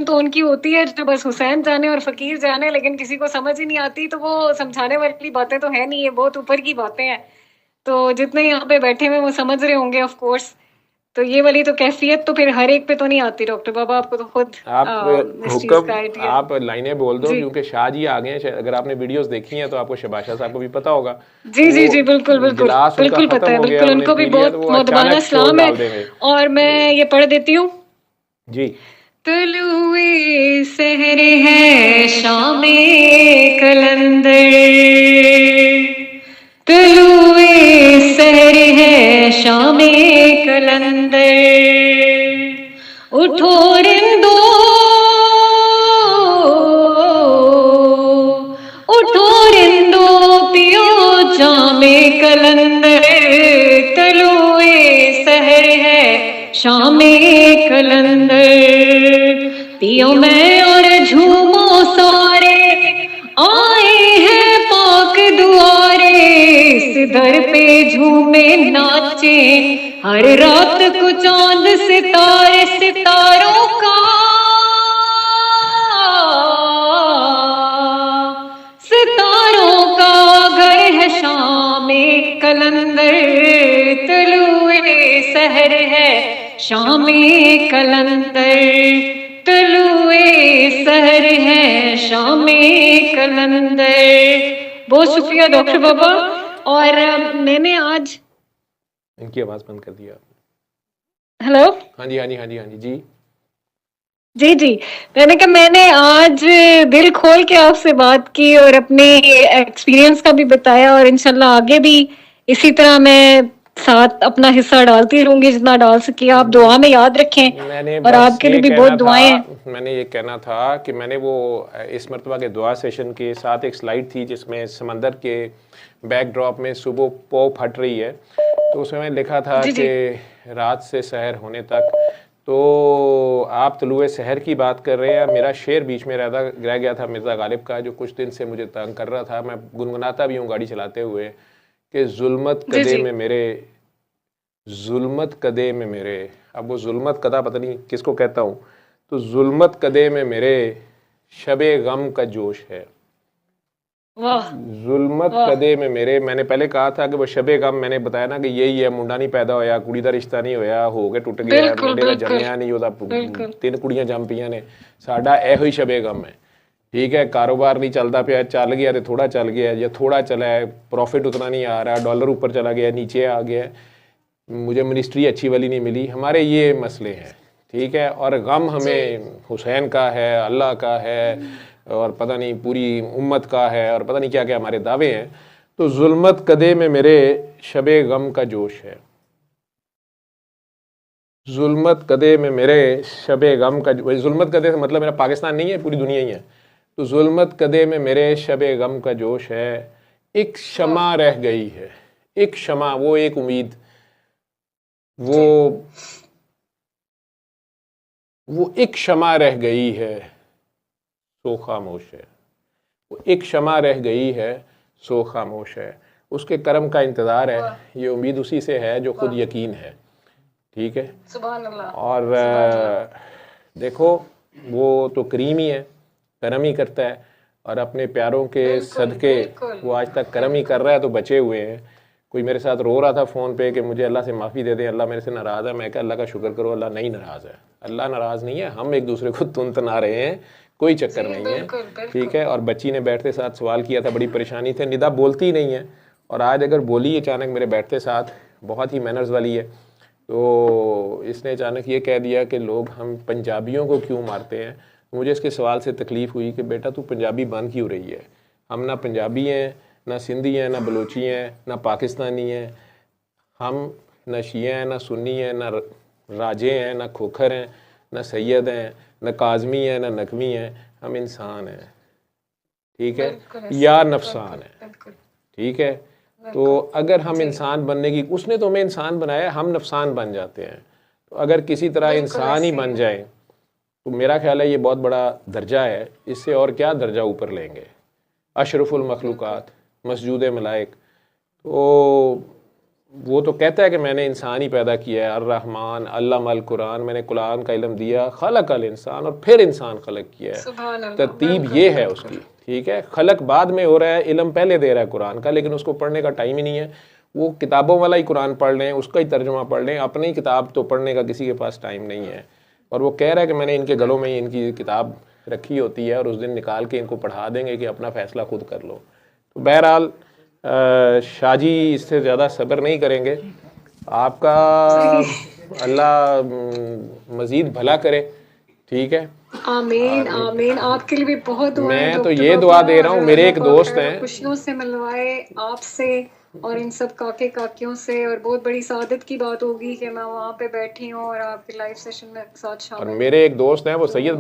तो उनकी होती है जो बस हुसैन जाने और फकीर जाने, लेकिन किसी को समझ ही नहीं आती, तो वो समझाने वाली बातें तो है नहीं, ये बहुत ऊपर की बातें हैं। तो जितने यहाँ पे बैठे हुए वो समझ रहे होंगे ऑफ कोर्स। तो ये वाली तो कैफियत तो फिर हर एक पे तो नहीं आती डॉक्टर बाबा, आपको तो खुद आप इस चीज का हुक्म आइडिया है। आप लाइनें बोल दो, जी क्योंकि शाह जी आ गए हैं। अगर आपने वीडियोस देखी हैं तो आपको शबाशा साहब को भी पता होगा। जी जी वो जी, बिल्कुल बिल्कुल गिलास उनका बिल्कुल खत्म पता है, हो गया, बिल्कुल उन्होंने उनको भी पी लिया, तो बहुत वो मोदबाना अचानक शोर सलाम है। डाल देंगे। और मैं तो ये पढ़ देती हूँ। जी। तलुए सहर है शामे कलंदर, तलुए सहर है शामे कलंदर, उठो रिंदो, उठो रिंदो, पियो जामे कलंदर, तलुए सहर है शामे कलंदर, पियो मैं और झूमो सारे, आए हैं पाक दुआरे, इस दर पे झूमे नाचे, हर रात को चांद सितारे, सितारों का सितारों का घर है शामे कलंदर, तलुए सहर है शामे कलंदर, तलुए सहर है शामे कलंदर। बहुत शुक्रिया डॉक्टर बाबा। और मैंने आज, इनकी आवाज बंद कर दिया आपने। हेलो, हाँ जी, हाँ जी, हाँ जी, हाँ जी, जी। जी जी, मैंने कहा मैंने आज दिल खोल के आपसे बात की और अपने एक्सपीरियंस का भी बताया, और इंशाल्लाह आगे भी इसी तरह मैं साथ अपना हिस्सा डालती रहूंगी जितना डाल सकी। आप दुआ में याद रखें, मैंने और बस आपके लिए ये भी बहुत कहना था, दुआएं हैं। मैंने ये कहना था कि मैंने वो इस मरतबा के दुआ सेशन के साथ एक स्लाइड थी जिसमें समंदर के बैकड्रॉप में सुबह पौ फट रही है, तो उसमें मैंने लिखा था जी कि जी रात से सहर होने तक। तो आप तलुए सहर की बात कर रहे हैं, मेरा शेर बीच में रह गया था मिर्ज़ा गालिब का, जो कुछ दिन से मुझे तंग कर रहा था। मैं गुनगुनाता भी हूँ गाड़ी चलाते हुए कि जुल्मत जी कदे जी, में मेरे, जुल्मत कदे में मेरे। अब वो जुल्मत कदा पता नहीं किसको कहता हूँ। तो जुल्मत कदे में मेरे शबे गम का जोश है। वाह जुल्मत वाह, कदे में मेरे, मैंने पहले कहा था कि वो शबे गम, मैंने बताया ना कि यही है, मुंडा नहीं पैदा होया, कुड़ी का रिश्ता नहीं होया, हो गए टुट गया, बिल्कुल मुंडे का बिल्कुल जम्मिया नहीं, ਉਹਦਾ बिल्कुल, 3 ਕੁੜੀਆਂ ਜੰਮ ਪਈਆਂ ਨੇ। ਸਾਡਾ ਇਹੋ ਹੀ ਸ਼ਬੇ ਗਮ है। ठीक है, कारोबार नहीं चलता पिया, चल गया तो थोड़ा चल गया, या थोड़ा चला है, प्रॉफिट उतना नहीं आ रहा, डॉलर ऊपर चला गया, नीचे आ गया, मुझे मिनिस्ट्री अच्छी वाली नहीं मिली, हमारे ये मसले हैं। ठीक है, और गम हमें हुसैन का है, अल्लाह का है, और पता नहीं पूरी उम्मत का है, और पता नहीं क्या क्या हमारे दावे हैं। तो जुल्मत कदे में मेरे शबे गम का जोश है, जुल्मत कदे में मेरे शबे गम का, जुल्मत कदे का मतलब मेरा पाकिस्तान नहीं है, पूरी दुनिया ही है। तो जुल्मत कदे में मेरे शबे गम का जोश है, एक शमा रह गई है, एक शमा, वो एक उम्मीद, वो जी वो एक शमा रह गई है, सो खामोश है। वो एक शमा रह गई है, सो खामोश है। उसके करम का इंतज़ार है, वाह ये उम्मीद उसी से है जो खुद वाह, यकीन है। ठीक है, सुभान अल्लाह और सुभान अल्लाह। देखो, वो तो करीम ही है, करम ही करता है, और अपने प्यारों के बिल्कुल सदके बिल्कुल वो आज तक करम ही कर बिल्कुल, रहा है, तो बचे हुए हैं। कोई मेरे साथ रो रहा था फ़ोन पे कि मुझे अल्लाह से माफ़ी दे दे, अल्लाह मेरे से नाराज़ है। मैं कहा अल्लाह का शुक्र करो, अल्लाह नहीं नाराज़ है, अल्लाह नाराज़ नहीं है, हम एक दूसरे को तुन तना रहे हैं, कोई चक्कर जी नहीं है। बिल्कुल ठीक बिल्कुल, है, और बच्ची ने बैठते साथ सवाल किया था, बड़ी परेशानी थे, निदा बोलती नहीं है, और आज अगर बोली अचानक मेरे बैठते साथ, बहुत ही मैनर्स वाली है, तो इसने अचानक ये कह दिया कि लोग हम पंजाबियों को क्यों मारते हैं। मुझे इसके सवाल से तकलीफ़ हुई कि बेटा तू पंजाबी बन क्यों रही है। हम ना पंजाबी हैं, ना सिंधी हैं, ना बलोची हैं, ना पाकिस्तानी हैं, हम ना शिया हैं, ना सुन्नी हैं, ना राजे हैं, ना खोखर हैं, ना सैयद हैं, ना काजमी हैं, ना नकवी हैं, हम इंसान हैं। ठीक है, बिल्कुल या ऐसे, नफसान बिल्कुल है। बिल्कुल ठीक है, तो बिल्कुल, अगर हम जी इंसान बनने की, उसने तो हमें इंसान बनाया, हम नफसान बन जाते हैं। तो अगर किसी तरह बिल्कुल इंसान ही ऐसे ही बन है। जाए, तो मेरा ख्याल है ये बहुत बड़ा दर्जा है, इससे और क्या दर्जा ऊपर लेंगे। अशरफुल बिल्कुल मखलूक़ात, मसजूद मलाइक। तो वो तो कहता है कि मैंने इंसान ही पैदा किया है, अर्रहमान अल्लमल कुरान, मैंने कुरान का इल्म दिया, खलकल इंसान, और फिर इंसान खलक किया है। सुभान अल्लाह। तरतीब ये है उसकी, ठीक है। खलक बाद में हो रहा है, इल्म पहले दे रहा है कुरान का, लेकिन उसको पढ़ने का टाइम ही नहीं है। वो किताबों वाला ही कुरान पढ़ लें, उसका ही तर्जुमा पढ़ लें, अपनी किताब तो पढ़ने का किसी के पास टाइम नहीं है। और वो कह रहा है कि मैंने इनके गलों में ही इनकी किताब रखी होती है और उस दिन निकाल के इनको पढ़ा देंगे कि अपना फ़ैसला खुद कर लो। तो बहरहाल शाहजी इससे ज़्यादा सब्र नहीं करेंगे। आपका अल्लाह मज़ीद भला करे, ठीक है। आमीन आमीन। आपके लिए भी बहुत दुआएं। मैं तो ये दुआ दे रहा हूँ, मेरे एक दोस्त हैं, खुशियों से मिलवाए आपसे और इन सब काके काकियों से, और बहुत बड़ी सादत की बात होगी कि मैं वहाँ पे बैठी हूँ और आपके लाइव सेशन में साथ शामिल। और मेरे एक दोस्त हैं वो सैयद